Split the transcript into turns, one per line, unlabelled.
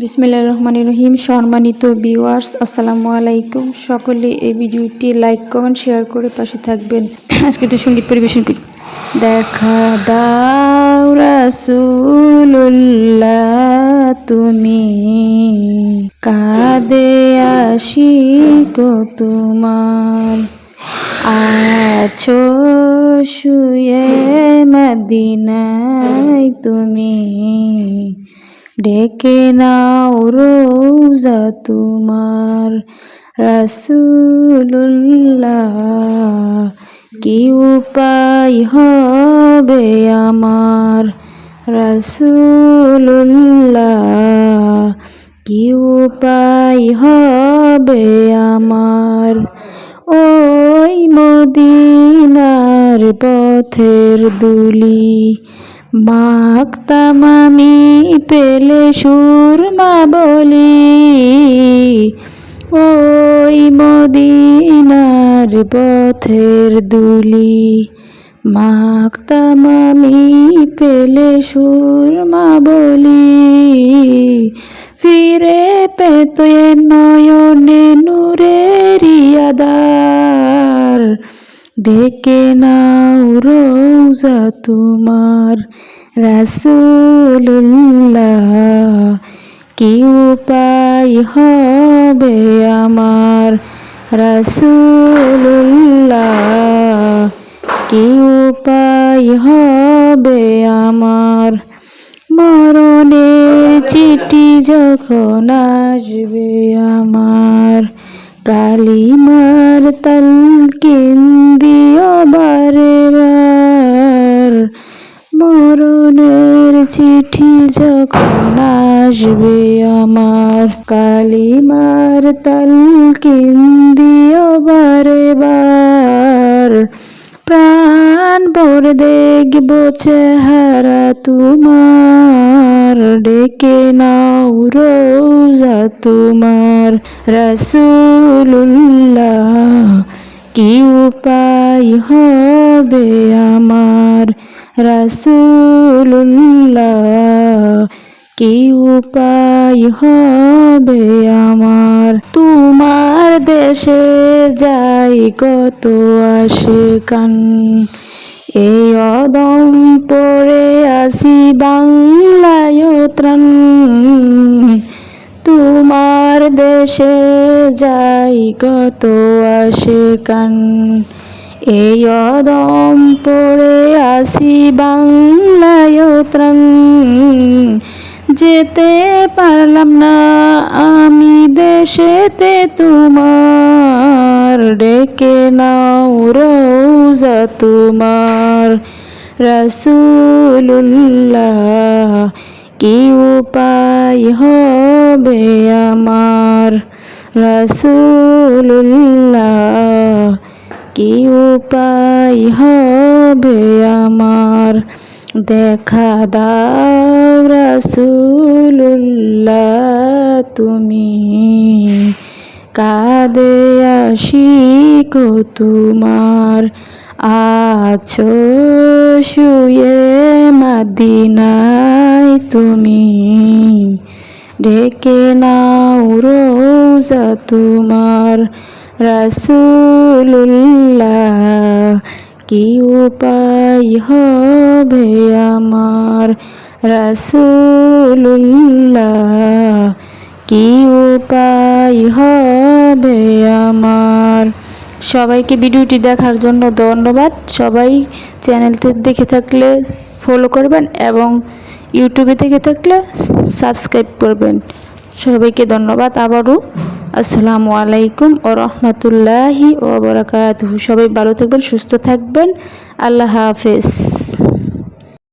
বিসমিল্লাহির রহমানির রহিম। সম্মানিত ভিউয়ার্স, আসসালামু আলাইকুম। সকলে এই ভিডিওটি লাইক কমেন্ট শেয়ার করে পাশে থাকবেন। আজকে একটু সঙ্গীত পরিবেশন করি। দেখা দাও রাসূলুল্লাহ, তুমি কাঁদে আশিক তোমার, আছো শুয়ে মদিনায় তুমি, ডেকে নাও রোজা তোমার। রাসূলুল্লাহ, কি উপায় হবে আমার, রাসূলুল্লাহ, কি উপায় হবে আমার। ওই মদিনার পথের দুলি মাখতাম আমি পেলে সুরমা বলি, ওই মদিনার পথের দুলি মাখতাম আমি পেলে সুরমা বলি। ফিরে পেত নয়নে নূরের আধার, ডেকে নাও রোজা তোমার। রাসূলুল্লাহ, কি উপায় হবে আমার, রাসূলুল্লাহ, কি উপায় হবে আমার। মরণের চিঠি যখন আসবে আমার, কালিমার তালকিন দিও বারে বার। মরণের চিঠি যখন আসবে আমার, কালিমার তালকিন দিও বারে বার। প্রাণ ভরে দেখব চেহারা তোমার, ডেকে নাও রোজা তোমার। রাসূলুল্লাহ, কি উপায় হবে আমার, রাসূলুল্লাহ, কি উপায় হবে আমার। তোমার দেশে যাই কত আশিকান, এই অদম পড়ে আসি বাংলায় ত্রাণ। তোমার দেশে যাই কত আশিকান, এই অদম পড়ে আসি বাংলায় ত্রাণ। যেতে পারলাম না আমি দেশেতে তোমার, ডেকে নাও রোজা তোমার। রাসূলুল্লাহ, কি উপায় হবে আমার, রাসূলুল্লাহ, কি উপায় হবে আমার। দেখা দাও রাসূলুল্লাহ, তুমি কাঁদে আশিক তোমার, আছো শুয়ে মদিনায় তুমি, ডেকে নাও রোজা তোমার। রাসূলুল্লাহ, কি উপায় হবে আমার, রাসূলুল্লাহ, কি উপায় হবে আমার। সবাইকে ভিডিওটি দেখার জন্য ধন্যবাদ। সবাই চ্যানেলটি দেখে থাকলে ফলো করবেন এবং ইউটিউবে দেখে থাকলে সাবস্ক্রাইব করবেন। সবাইকে ধন্যবাদ আবারও। আসসালামু আলাইকুম ওয়া রাহমাতুল্লাহি ওয়া বারাকাতুহু। সবাই ভালো থাকবেন, সুস্থ থাকবেন। আল্লাহ হাফেজ।